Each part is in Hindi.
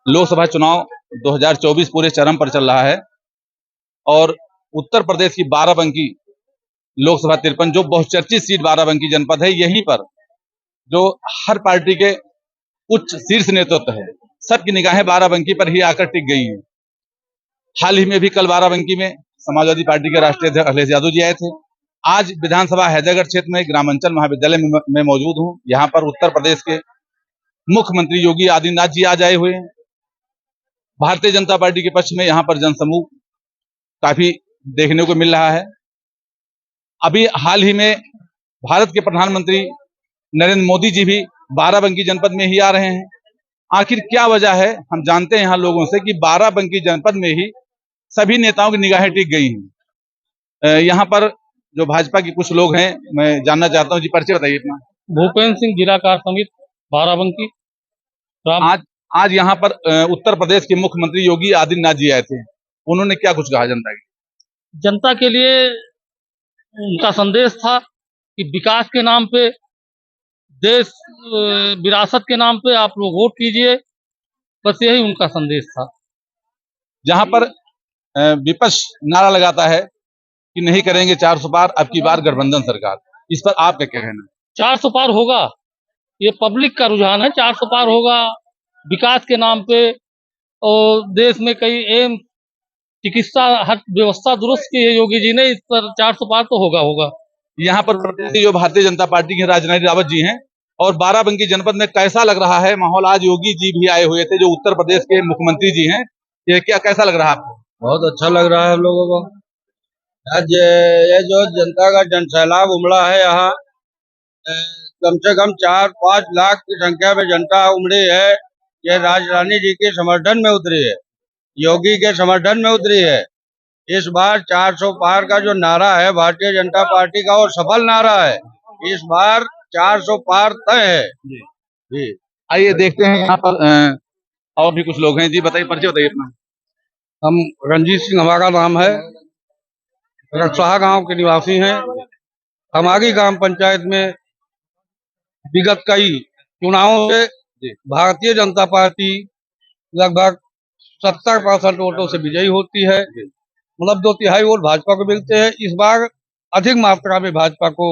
लोकसभा चुनाव 2024 पूरे चरम पर चल रहा है और उत्तर प्रदेश की बाराबंकी लोकसभा 53 जो बहुचर्चित सीट बाराबंकी जनपद है, यहीं पर जो हर पार्टी के उच्च शीर्ष नेतृत्व है, सबकी निगाहें बाराबंकी पर ही आकर टिक गई हैं। हाल ही में भी कल बाराबंकी में समाजवादी पार्टी के राष्ट्रीय अध्यक्ष अखिलेश यादव जी आए थे। आज विधानसभा हैदरगढ़ क्षेत्र में ग्रामांचल महाविद्यालय में मौजूद हूँ। यहाँ पर उत्तर प्रदेश के मुख्यमंत्री योगी आदित्यनाथ जी आज आए हुए हैं। भारतीय जनता पार्टी के पक्ष में यहाँ पर जनसमूह काफी देखने को मिल रहा है। अभी हाल ही में भारत के प्रधानमंत्री नरेंद्र मोदी जी भी बाराबंकी जनपद में ही आ रहे हैं। आखिर क्या वजह है, हम जानते हैं यहाँ लोगों से कि बाराबंकी जनपद में ही सभी नेताओं की निगाहें टिक गई हैं। यहाँ पर जो भाजपा के कुछ लोग हैं, मैं जानना चाहता हूँ जी, परिचय बताइए अपना। भूपेंद्र सिंह, जिला कार्य समिति बाराबंकी। आज यहाँ पर उत्तर प्रदेश के मुख्यमंत्री योगी आदित्यनाथ जी आए थे। उन्होंने क्या कुछ कहा जनता के लिए? उनका संदेश था कि विकास के नाम पे, देश विरासत के नाम पे आप लोग वोट कीजिए, बस यही उनका संदेश था। जहां पर विपक्ष नारा लगाता है कि नहीं करेंगे 400 पार, अब की बार गठबंधन सरकार, इस पर आपका क्या कहना है? 400 पार होगा, ये पब्लिक का रुझान है। 400 पार होगा विकास के नाम पे, और देश में कई एम्स, चिकित्सा, हर व्यवस्था दुरुस्त की है योगी जी ने, इस पर 400 पार तो होगा। यहाँ पर प्रत्याशी जो भारतीय जनता पार्टी के राजनैतिक रावत जी हैं, और बाराबंकी जनपद में कैसा लग रहा है माहौल? आज योगी जी भी आए हुए थे, जो उत्तर प्रदेश के मुख्यमंत्री जी हैं। ये क्या कैसा लग रहा है आपको? बहुत अच्छा लग रहा है हम लोगों को। आज ये जो जनता का जनसैलाब उमड़ा है यहाँ, कम से कम 4-5 लाख की संख्या में जनता उमड़ी है। ये राजरानी जी के समर्थन में उतरी है, योगी के समर्थन में उतरी है। इस बार 400 पार का जो नारा है भारतीय जनता पार्टी का, वो सफल नारा है। इस बार 400 पार तय है जी। आइए देखते हैं यहाँ पर और भी कुछ लोग हैं जी। बताइए, परिचय बताइए अपना। हम रंजीत सिंह, हमारा नाम है, रक्सहा गांव के निवासी हैं। हमारी ग्राम पंचायत में विगत कई चुनावों से भारतीय जनता पार्टी लगभग 70% वोटों से विजयी होती है। मतलब 2/3 वोट भाजपा को मिलते हैं। इस बार अधिक मात्रा में भाजपा को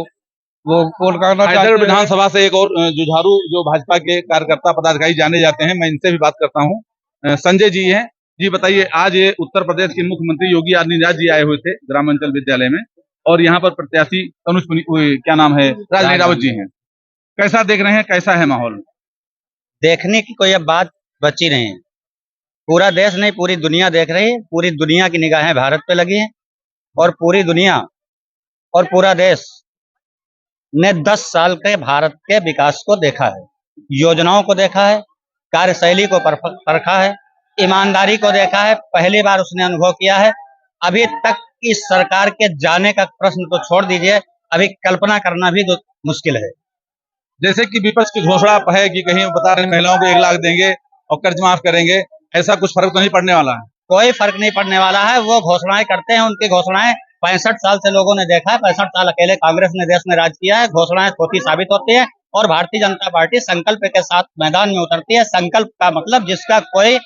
वो वोट करना चाहते हैं। विधानसभा से एक और जुझारू जो भाजपा के कार्यकर्ता पदाधिकारी जाने जाते हैं, मैं इनसे भी बात करता हूँ। संजय जी हैं जी, बताइए, आज ये उत्तर प्रदेश के मुख्यमंत्री योगी आदित्यनाथ जी आए हुए थे ग्रामांचल विद्यालय में, और यहाँ पर प्रत्याशी तनुज क्या नाम है, राजनीति रावत जी हैं। कैसा देख रहे हैं, कैसा है माहौल? देखने की कोई अब बात बची नहीं है। पूरा देश नहीं, पूरी दुनिया देख रही है। पूरी दुनिया की निगाहें भारत पे लगी हैं, और पूरी दुनिया और पूरा देश ने 10 साल के भारत के विकास को देखा है, योजनाओं को देखा है, कार्यशैली को परखा है, ईमानदारी को देखा है। पहली बार उसने अनुभव किया है। अभी तक इस सरकार के जाने का प्रश्न तो छोड़ दीजिए, अभी कल्पना करना भी मुश्किल है। जैसे कि विपक्ष की घोषणा है कि कहीं बता रहे महिलाओं को 1 लाख देंगे और कर्ज माफ करेंगे, ऐसा कुछ फर्क तो नहीं पड़ने वाला है? कोई फर्क नहीं पड़ने वाला है। वो घोषणाएं करते हैं, उनकी घोषणाएं 65 साल से लोगों ने देखा है। 65 साल अकेले कांग्रेस ने देश में राज किया है। घोषणाएं खोटी साबित होती है, और भारतीय जनता पार्टी संकल्प के साथ मैदान में उतरती है। संकल्प का मतलब जिसका कोई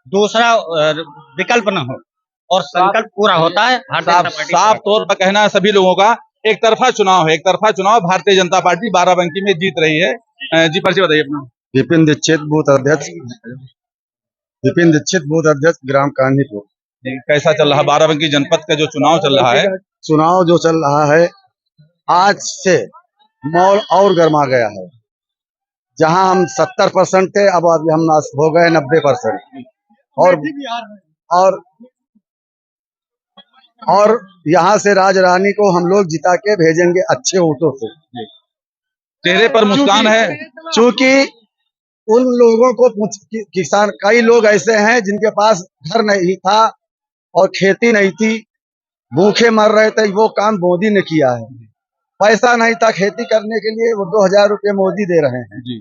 दूसरा विकल्प न हो, और संकल्प पूरा होता है। साफ तौर पर कहना है सभी लोगों का, एक तरफा चुनाव है, एक तरफा चुनाव। भारतीय जनता पार्टी बाराबंकी में जीत रही है। जी, परिचय बताइए अपना। विपिन दीक्षित, बूथ अध्यक्ष, विपिन दीक्षित, बूथ अध्यक्ष, ग्राम कान्हीपुर। कैसा चल रहा बाराबंकी जनपद का जो चुनाव चल रहा है? चुनाव जो चल रहा है, आज से माहौल और गर्मा गया है। जहां हम 70% थे, अब अभी हम हो गए 90%। और यहाँ से राजरानी को हम लोग जिता के भेजेंगे अच्छे वोटों से। चेहरे पर मुस्कान है, चूंकि उन लोगों को किसान, कई लोग ऐसे हैं जिनके पास घर नहीं था और खेती नहीं थी, भूखे मर रहे थे। वो काम मोदी ने किया है। पैसा नहीं था खेती करने के लिए, वो 2000 रुपये मोदी दे रहे हैं जी।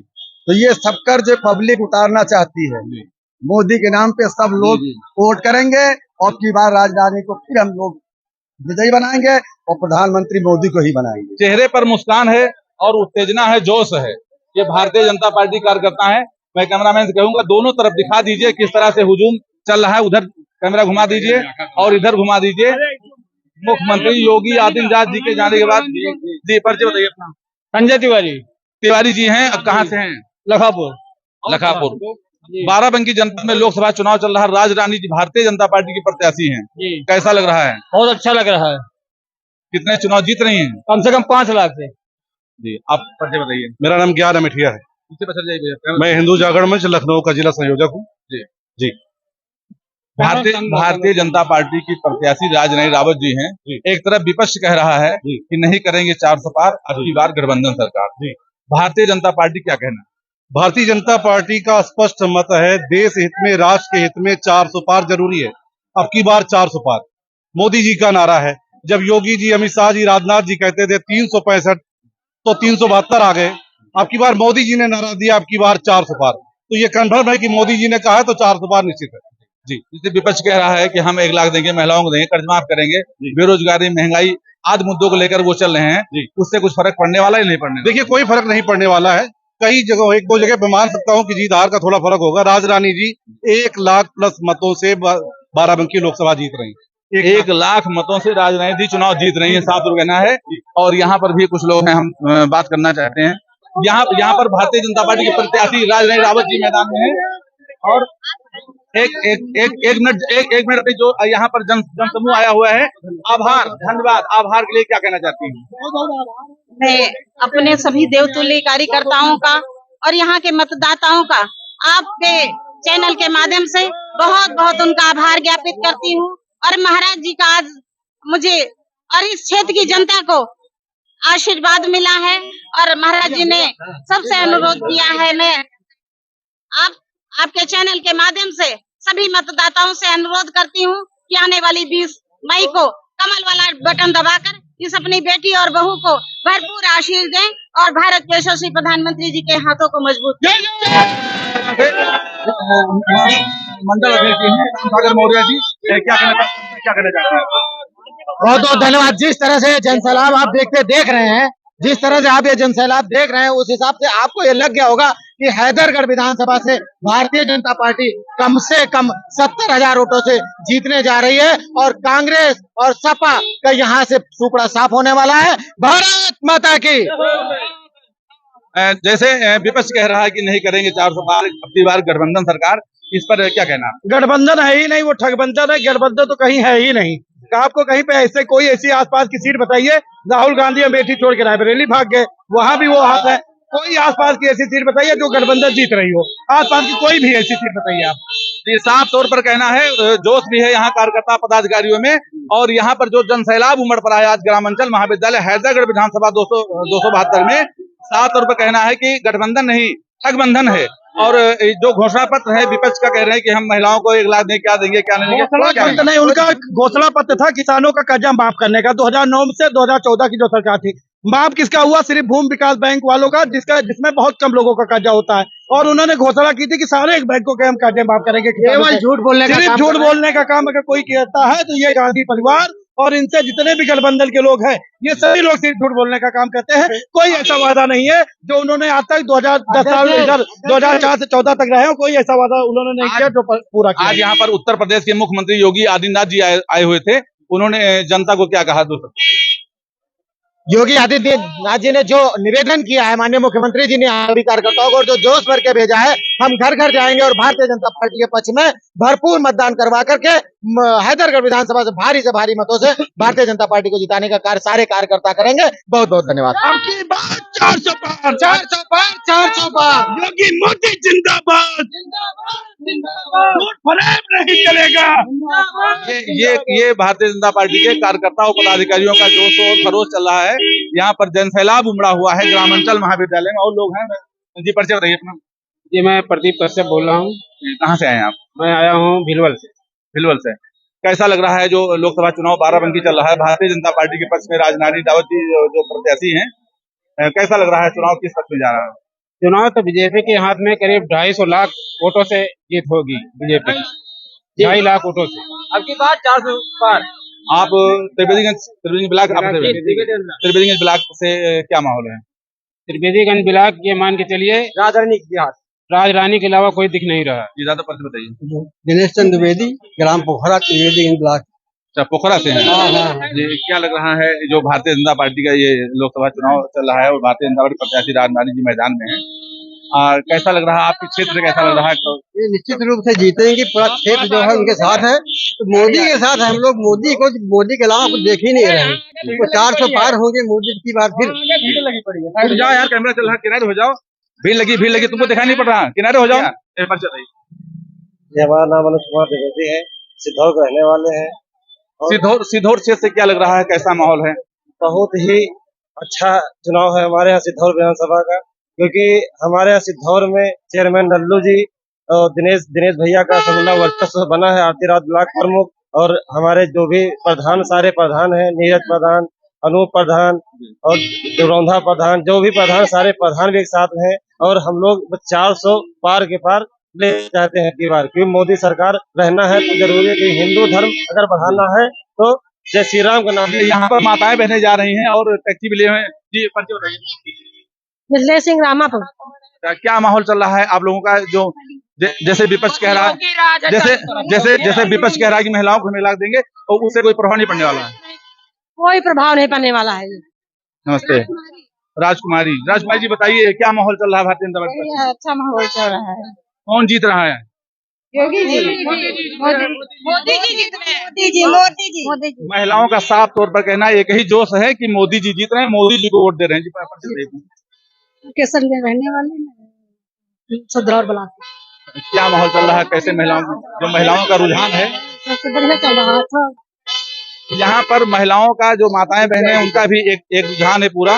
तो ये सब कर्ज पब्लिक उतारना चाहती है। मोदी के नाम पे सब लोग वोट करेंगे, और की बार राजधानी को फिर हम लोग विजयी बनाएंगे, और प्रधानमंत्री मोदी को ही बनाएंगे। चेहरे पर मुस्कान है और उत्तेजना है, जोश है। ये भारतीय जनता पार्टी कार्यकर्ता है। मैं कैमरामैन से कहूंगा दोनों तरफ दिखा दीजिए किस तरह से हुजूम चल रहा है। उधर कैमरा घुमा दीजिए और इधर घुमा दीजिए। मुख्यमंत्री योगी आदित्यनाथ जी के जाने के बाद जी परिचय बताइए अपना। संजय तिवारी, तिवारी जी हैं, अब कहाँ से हैं? लखापुर। लखापुर। बाराबंकी जनपद में लोकसभा चुनाव चल रहा है। राज रानी जी भारतीय जनता पार्टी की प्रत्याशी हैं, जी कैसा लग रहा है? बहुत अच्छा लग रहा है। कितने चुनाव जीत रही हैं? कम से कम 5 लाख से। जी आप परिचय बताइए। मेरा नाम ज्ञान अमिठिया है। इससे पता चल जाएगा। मैं हिंदू जागरण मंच लखनऊ का जिला संयोजक हूँ। जी भारतीय जनता पार्टी की प्रत्याशी राजरानी रावत जी हैं। एक तरफ विपक्ष कह रहा है कि नहीं करेंगे 400 पार, अब की बार गठबंधन सरकार। भारतीय जनता पार्टी क्या कहना? भारतीय जनता पार्टी का स्पष्ट मत है, देश हित में, राष्ट्र के हित में 400 पार जरूरी है। अब की बार 400 पार मोदी जी का नारा है। जब योगी जी, अमित शाह जी, राजनाथ जी कहते थे 365 तो 372 आ गए। अब की बार मोदी जी ने नारा दिया, अब की बार 400 पार। तो ये कन्फर्म है कि मोदी जी ने कहा है तो 400 पार निश्चित है। जी, जिसे विपक्ष कह रहा है कि हम 1 लाख देंगे, महिलाओं को देंगे, कर्ज माफ करेंगे, बेरोजगारी, महंगाई आदि मुद्दों को लेकर वो चल रहे हैं, उससे कुछ फर्क पड़ने वाला ही नहीं पड़ने? देखिए, कोई फर्क नहीं पड़ने वाला है। कई जगह, 1-2 जगह पे मान सकता हूँ कि जीत हार का थोड़ा फर्क होगा। राज रानी जी 1 लाख प्लस मतों से बाराबंकी लोकसभा जीत रही है। 1 लाख मतों से राजरानी जी चुनाव जीत रही है, साफ तौर कहना है। और यहाँ पर भी कुछ लोग हैं, हम बात करना चाहते हैं। यहाँ पर भारतीय जनता पार्टी के प्रत्याशी राजरानी रावत जी मैदान में है। और एक मिनट जो यहाँ पर जन समूह आया हुआ है। आभार, धन्यवाद। आभार के लिए क्या कहना चाहती हूँ? मैं अपने सभी देवतुल्य कार्यकर्ताओं का और यहाँ के मतदाताओं का आपके चैनल के माध्यम से बहुत बहुत उनका आभार ज्ञापित करती हूँ। और महाराज जी का आज मुझे और इस क्षेत्र की जनता को आशीर्वाद मिला है और महाराज जी ने सबसे अनुरोध किया है। मैं आपके चैनल के माध्यम से सभी मतदाताओं से अनुरोध करती हूँ कि आने वाली 20 मई को कमल वाला बटन दबाकर इस अपनी बेटी और बहू को भरपूर आशीर्वाद दें और भारत के यशस्वी प्रधानमंत्री जी के हाथों को मजबूत मंडल अध्यक्ष सागर मौर्य जी क्या कहना चाहते हैं? बहुत बहुत धन्यवाद। जिस तरह से जनसैलाब आप देख रहे हैं, जिस तरह से आप ये जनसैलाब देख रहे हैं, उस हिसाब से आपको ये लग गया होगा कि हैदरगढ़ विधानसभा से भारतीय जनता पार्टी कम से कम 70,000 वोटों से जीतने जा रही है और कांग्रेस और सपा का यहाँ से सुपड़ा साफ होने वाला है। भारत माता की। जैसे विपक्ष कह रहा है कि नहीं करेंगे 400 पार, अब की बार गठबंधन सरकार, इस पर क्या कहना? गठबंधन है ही नहीं, वो ठगबंधन है। गठबंधन तो कहीं है ही नहीं। आपको कहीं पे ऐसे कोई ऐसी आसपास की सीट बताइए। राहुल गांधी अमेठी छोड़ के रायबरेली भाग गए, वहां भी वो हाथ है। कोई आसपास की ऐसी सीट बताइए जो गठबंधन जीत रही हो। आसपास की कोई भी ऐसी सीट बताइए आप। ये साफ तौर पर कहना है, जोश भी है यहाँ कार्यकर्ता पदाधिकारियों में। और यहाँ पर जो जनसैलाब उमड़ पड़ा है आज ग्रामांचल महाविद्यालय हैदरगढ़ विधानसभा 272 में, साफ तौर पर कहना है कि गठबंधन नहीं, ठगबंधन है। और जो घोषणा पत्र है विपक्ष का, कह रहे हैं कि हम महिलाओं को 1 लाख दें, क्या देंगे क्या नहीं देंगे। नहीं, उनका घोषणा पत्र था किसानों का कर्जा माफ करने का 2009 से 2014 की जो सरकार थी। माफ किसका हुआ? सिर्फ भूमि विकास बैंक वालों का, जिसमें बहुत कम लोगों का कर्जा होता है। और उन्होंने घोषणा की थी कि सारे बैंकों के हम कर्जे माफ करेंगे। केवल झूठ बोलने का, सिर्फ झूठ बोलने का काम अगर कोई करता है तो ये गांधी परिवार और इनसे जितने भी गठबंधन के लोग हैं, ये सभी लोग सिर्फ झूठ बोलने का काम करते हैं। कोई ऐसा वादा नहीं है जो उन्होंने आज तक 2004 से 14 तक रहे हो, कोई ऐसा वादा उन्होंने नहीं किया जो पूरा किया। आज यहाँ पर उत्तर प्रदेश के मुख्यमंत्री योगी आदित्यनाथ जी आए हुए थे। उन्होंने जनता को क्या कहा? योगी आदित्यनाथ जी ने जो निवेदन किया है, माननीय मुख्यमंत्री जी ने सभी कार्यकर्ताओं को जो जोश भर के भेजा है, हम घर घर जाएंगे और भारतीय जनता पार्टी के पक्ष में भरपूर मतदान करवा करके हैदरगढ़ विधानसभा से भारी मतों से भारतीय जनता पार्टी को जिताने का कार्य सारे कार्यकर्ता करेंगे। बहुत बहुत धन्यवाद। आपकी बात 400 पार, 400 पार, 400 पार। योगी मोदी जिंदाबाद, वोट फरेब नहीं चलेगा। ये भारतीय जनता पार्टी के कार्यकर्ताओं पदाधिकारियों का जोश और खरोश चल रहा है। यहाँ पर जनसैलाब उमड़ा हुआ है ग्रामांचल महाविद्यालय में, और लोग हैं। जी परिचय बताइए अपना। जी मैं प्रदीप कश्यप बोल रहा हूँ। कहाँ से आए आप? मैं आया हूँ भिलवल से। भिलवल से। कैसा लग रहा है जो लोकसभा चुनाव बाराबंकी चल रहा है? भारतीय जनता पार्टी के पक्ष में राजरानी रावत जी जो प्रत्याशी हैं, कैसा लग रहा है? चुनाव किस पक्ष में जा रहा है? चुनाव तो बीजेपी के हाथ में करीब 250 लाख वोटों से जीत होगी। बीजेपी 2.5 लाख वोटों से। अब की बात 400 पार। आप त्रिवेदीगंज ब्लॉक, त्रिवेदीगंज ब्लॉक से क्या माहौल है? त्रिवेदीगंज ब्लॉक ये मान के चलिए राजरानी के हाथ राजरानी के अलावा कोई दिख नहीं रहा। जी ज्यादा परिचय बताइए। दिनेश चंद्र द्विवेदी, ग्राम पोखरा, त्रिवेदी ब्लॉक। अच्छा, पोखरा से हैं। जी, क्या लग रहा है जो भारतीय जनता पार्टी का ये लोकसभा चुनाव चल रहा है और भारतीय जनता पार्टी प्रत्याशी राजनाथ जी मैदान में है, कैसा लग रहा है आपके क्षेत्र, कैसा लग रहा है? तो ये निश्चित रूप से जीतेंगे, पूरा क्षेत्र जो है उनके साथ है, तो मोदी के साथ है। हम लोग मोदी के अलावा कुछ देख ही नहीं रहे हैं। तो 400 पार होंगे मोदी की बार फिर। हट जाओ यार, कैमरा चल रहा है, किनारे हो जाओ। भीड़ लगी, तुमको दिखाई नहीं पड़ रहा, किनारे हो जाओ। हमारा नाम अनुज कुमार द्विवेदी है, सिद्धौर के रहने वाले हैं। सिद्धौर क्षेत्र से क्या लग रहा है, कैसा माहौल है? बहुत ही अच्छा चुनाव है हमारे यहाँ सिद्धौर विधानसभा का, क्योंकि हमारे यहाँ सिद्धौर में चेयरमैन नल्लू जी और दिनेश भैया का समूला वर्चस्व बना है, आरती राज ब्लॉक प्रमुख, और हमारे जो भी प्रधान, सारे प्रधान हैं, नीरज प्रधान, अनूप प्रधान और देवरौंधा प्रधान, जो भी प्रधान, सारे प्रधान भी एक साथ हैं। और हम लोग 400 पार के पार ले जाते हैं की बार, क्योंकि मोदी सरकार रहना है तो जरूरी है कि हिंदू धर्म अगर बढ़ाना है तो जय श्री राम का नाम। यहाँ पर माताएं बहने जा रही हैं और टैक्सी भी लिए हुए हैं। जी, परिचय बताइए। निर्लय सिंह रामापुर। क्या माहौल चल रहा है आप लोगों का? जो जैसे विपक्ष कह रहा है, जैसे विपक्ष कह रहा है कि महिलाओं को मिला देंगे, और उससे कोई प्रभाव नहीं पड़ने वाला है। कोई प्रभाव नहीं पड़ने वाला है। नमस्ते। राजकुमारी जी बताइए, क्या माहौल चल रहा है भारतीय जनता पार्टी का? अच्छा माहौल चल रहा है। कौन जीत रहा है? योगी जी, मोदी जी जीत रहे हैं। मोदी जी। महिलाओं का साफ तौर पर कहना एक ही जोश है कि मोदी जी जीत रहे हैं, मोदी जी को वोट दे रहे हैं। जी, परिचय दें। केसर में रहने वाले सदरौर ब्लॉक। क्या माहौल चल रहा है, कैसे महिलाओं का रुझान है? सबसे बढ़िया चल रहा था। यहाँ पर महिलाओं का, जो माताएं बहनें हैं, उनका भी एक रुझान है पूरा।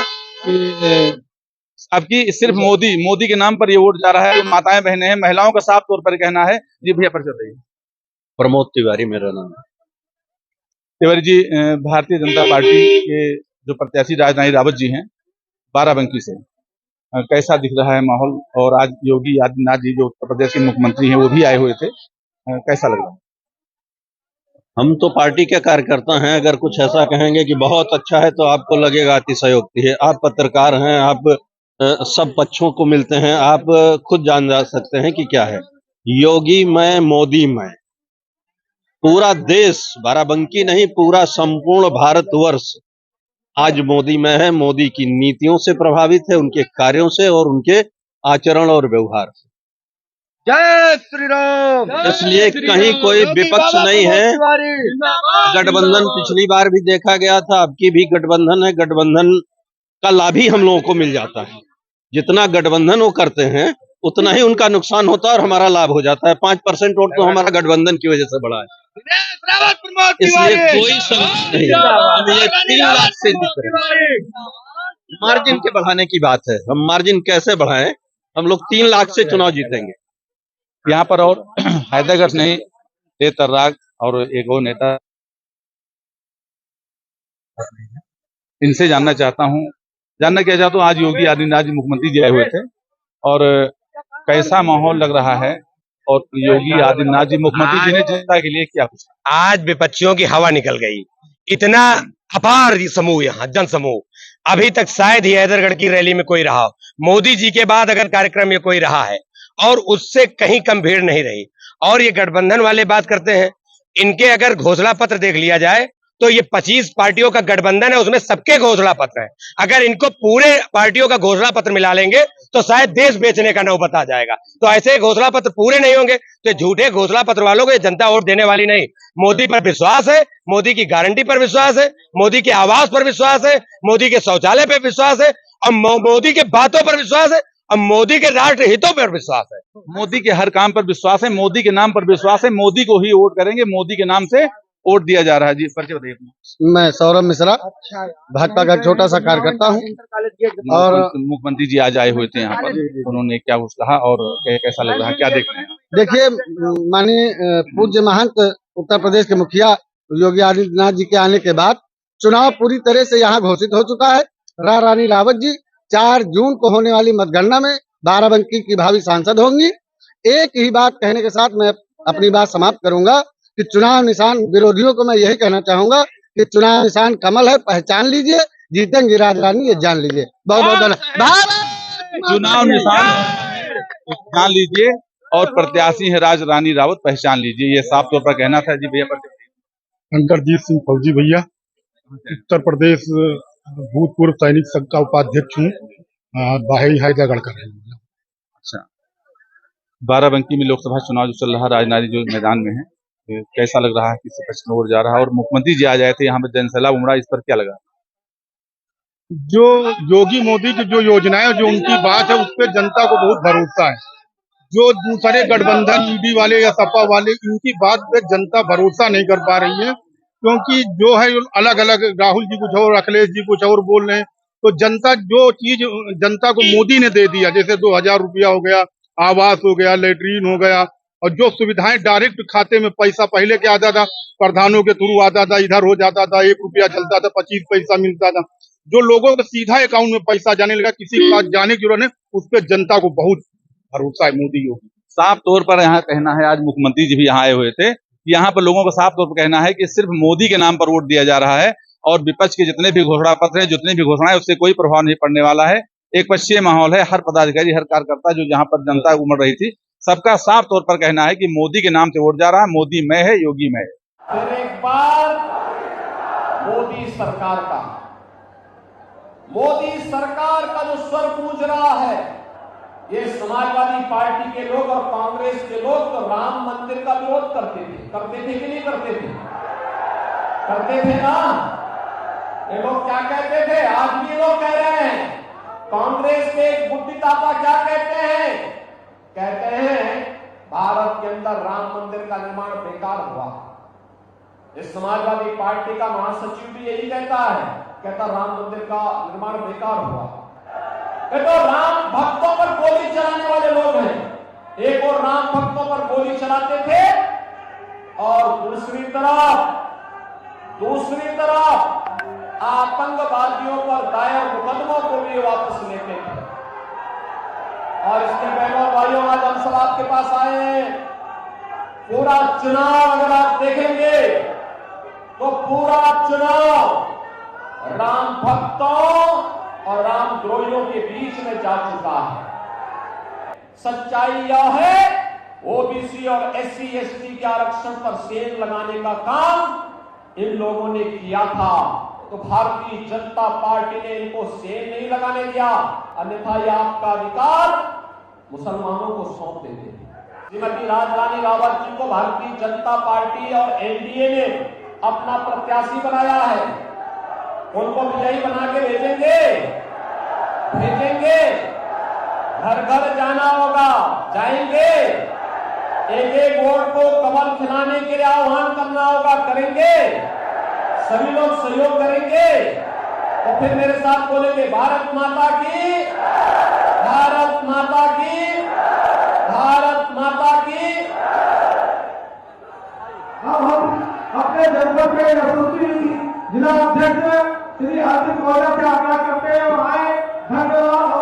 अब की सिर्फ मोदी के नाम पर ये वोट जा रहा है। जो माताएं बहनें हैं, महिलाओं का साफ तौर पर कहना है। जी भैया, परिचय बताइए। प्रमोद तिवारी मेरा नाम है। तिवारी जी, भारतीय जनता पार्टी के जो प्रत्याशी राजनाथ रावत जी हैं बाराबंकी से, कैसा दिख रहा है माहौल? और आज योगी आदित्यनाथ जी जो उत्तर प्रदेश के मुख्यमंत्री हैं वो भी आए हुए थे, कैसा लग रहा है? हम तो पार्टी के कार्यकर्ता हैं, अगर कुछ ऐसा कहेंगे कि बहुत अच्छा है तो आपको लगेगा अतिशयोक्ति है। आप पत्रकार हैं, आप सब पक्षों को मिलते हैं, आप खुद जान जा सकते हैं कि क्या है। योगी मैं, मोदी मैं, पूरा देश, बाराबंकी नहीं, पूरा संपूर्ण भारतवर्ष आज मोदी में है। मोदी की नीतियों से प्रभावित है, उनके कार्यों से और उनके आचरण और व्यवहार से। जय श्री राम। इसलिए कहीं कोई विपक्ष नहीं है। गठबंधन पिछली बार भी देखा गया था, अब की भी गठबंधन है। गठबंधन का लाभ ही हम लोगों को मिल जाता है। जितना गठबंधन वो करते हैं उतना ही उनका नुकसान होता है और हमारा लाभ हो जाता है। 5% वोट तो हमारा गठबंधन की वजह से बढ़ा है। इसलिए कोई समस्या नहीं है। ये 3 लाख से जीत रहे हैं। मार्जिन के बढ़ाने की बात है। हम मार्जिन कैसे बढ़ाएं? हम लोग 3 लाख से चुनाव जीतेंगे। यहाँ पर और हैदरगढ़ नहीं, तर्राग और एक और नेता, इनसे जानना क्या चाहता हूँ। आज योगी आदित्यनाथ जी मुख्यमंत्री जी आए हुए थे और कैसा माहौल लग रहा है? और योगी आदित्यनाथ जी मुख्यमंत्री जी ने जनता के लिए क्या कुछ? आज विपक्षियों की हवा निकल गई। इतना अपार समूह, यहाँ जन समूह, अभी तक शायद ही हैदरगढ़ की रैली में कोई रहा। मोदी जी के बाद अगर कार्यक्रम में कोई रहा है और उससे कहीं कम भीड़ नहीं रही। और ये गठबंधन वाले बात करते हैं, इनके अगर घोषणा पत्र देख लिया जाए तो ये 25 पार्टियों का गठबंधन है, उसमें सबके घोषणा पत्र है। अगर इनको पूरे पार्टियों का घोषणा पत्र मिला लेंगे तो शायद देश बेचने का नौबत आ जाएगा। तो ऐसे घोषणा पत्र पूरे नहीं होंगे तो झूठे घोषणा पत्र वालों को जनता वोट देने वाली नहीं। मोदी पर विश्वास है, मोदी की गारंटी पर विश्वास है, मोदी के आवास पर विश्वास है, मोदी के शौचालय पर विश्वास है, और मोदी के बातों पर विश्वास है, और मोदी के राष्ट्र हितों पर विश्वास है। मोदी के हर काम पर विश्वास है, मोदी के नाम पर विश्वास है, मोदी को ही वोट करेंगे, मोदी के नाम से वोट दिया जा रहा है। जी, परिचय बताइए। मैं सौरभ मिश्रा, भाजपा का छोटा सा कार्यकर्ता हूँ। और मुख्यमंत्री जी आज आए हुए थे यहाँ पर, उन्होंने क्या कुछ कहा और कैसा लग रहा है, क्या देख रहे हैं? देखिए, माननीय पूज्य महंत उत्तर प्रदेश के मुखिया योगी आदित्यनाथ जी के आने के बाद चुनाव पूरी तरह से यहाँ घोषित हो चुका है। रानी रावत जी 4 जून को होने वाली मतगणना में बाराबंकी की भावी सांसद होंगी। एक ही बात कहने के साथ मैं अपनी बात समाप्त करूंगा कि चुनाव निशान, विरोधियों को मैं यही कहना चाहूंगा कि चुनाव निशान कमल है, पहचान लीजिए, जीतेंगे राजरानी, ये जान लीजिए। बहुत बहुत धन्यवाद। चुनाव निशान जान लीजिए और प्रत्याशी है राज रानी रावत, पहचान लीजिए। ये साफ तौर पर कहना था। जी भैया, शंकरजीत सिंह फौजी भैया, उत्तर प्रदेश भूतपूर्व सैनिक संघ का उपाध्यक्ष हूँ, बाहरी हैदरागढ़ का रहे। अच्छा, बाराबंकी में लोकसभा चुनाव जो चल रहा है, राजनारी जो मैदान में है, कैसा लग रहा है? किस पक्ष में वोट जा रहा है? और मुख्यमंत्री जी आ जाए थे यहाँ पर, जनसैलाब उमड़ा, इस पर क्या लगा? जो योगी मोदी की जो योजनाएं, जो उनकी बात है, उस पर जनता को बहुत भरोसा है। जो दूसरे गठबंधन ईडी वाले या सपा वाले, इनकी बात पे जनता भरोसा नहीं कर पा रही है, क्योंकि जो है अलग अलग, राहुल जी कुछ और, अखिलेश जी कुछ और बोल रहे हैं। तो जनता जो चीज जनता को मोदी ने दे दिया, जैसे 2000 रुपया हो गया, आवास हो गया, लेटरीन हो गया, और जो सुविधाएं डायरेक्ट खाते में पैसा पहले क्या आता था, प्रधानों के थ्रू आता था, इधर हो जाता था, 1 रुपया चलता था, 25 पैसा मिलता था। जो लोगों को सीधा अकाउंट में पैसा जाने लगा, किसी के पास जाने की जरूरत नहीं, उस पर जनता को बहुत भरोसा है मोदी योगी। साफ तौर पर यहाँ कहना है, आज मुख्यमंत्री जी भी यहाँ आए हुए थे, यहाँ पर लोगों का साफ तौर पर कहना है कि सिर्फ मोदी के नाम पर वोट दिया जा रहा है और विपक्ष के जितने भी घोषणा पत्र हैं, जितने भी घोषणाएं, उससे कोई प्रभाव नहीं पड़ने वाला है। एक पक्षीय माहौल है। हर पदाधिकारी, हर कार्यकर्ता जो जहाँ पर जनता उमड़ रही थी, सबका साफ तौर पर कहना है कि मोदी के नाम से वोट जा रहा है। मोदी मैं है, योगी मैं है। फिर एक बार मोदी सरकार का जो स्वर गूंज रहा है, ये समाजवादी पार्टी के लोग और कांग्रेस के लोग तो राम मंदिर का विरोध करते थे कि नहीं करते थे? करते थे ना। ये लोग क्या कहते थे? आज भी लोग कह रहे हैं। कांग्रेस के एक बुद्धिदाता क्या कहते हैं? कहते हैं भारत के अंदर राम मंदिर का निर्माण बेकार हुआ। इस समाजवादी पार्टी का महासचिव भी यही कहता है, कहता राम मंदिर का निर्माण बेकार हुआ। ये तो राम भक्तों पर गोली चलाने वाले लोग हैं। एक और राम भक्तों पर गोली चलाते थे और दूसरी तरफ आतंकवादियों पर दायर मुकदमों को भी वापस लेते थे। और इसके बहनों भाइयों, आज हम सब आपके पास आए हैं। पूरा चुनाव अगर आप देखेंगे तो पूरा चुनाव राम भक्तों और राम द्रोहियों के बीच में जा चुका है। सच्चाई यह है, ओबीसी और SC ST के आरक्षण पर सेल लगाने का काम इन लोगों ने किया था, तो भारतीय जनता पार्टी ने इनको सेल नहीं लगाने दिया, अन्यथा यह आपका अधिकार मुसलमानों को सौंप देते थे। श्रीमती राजरानी रावत जी को भारतीय जनता पार्टी और NDA ने अपना प्रत्याशी बनाया है। उनको विजयी बना के भेजेंगे। घर घर जाना होगा, जाएंगे। एक एक वोट को कमल खिलाने के लिए आह्वान करना होगा, करेंगे। सभी लोग सहयोग करेंगे तो फिर मेरे साथ बोलेंगे, भारत माता की, भारत माता की, भारत माता की। अब हम अपने जनपद के यशस्वी जिला अध्यक्ष श्री हार्दिक मौर्य से आग्रह करते हैं और आए। धन्यवाद।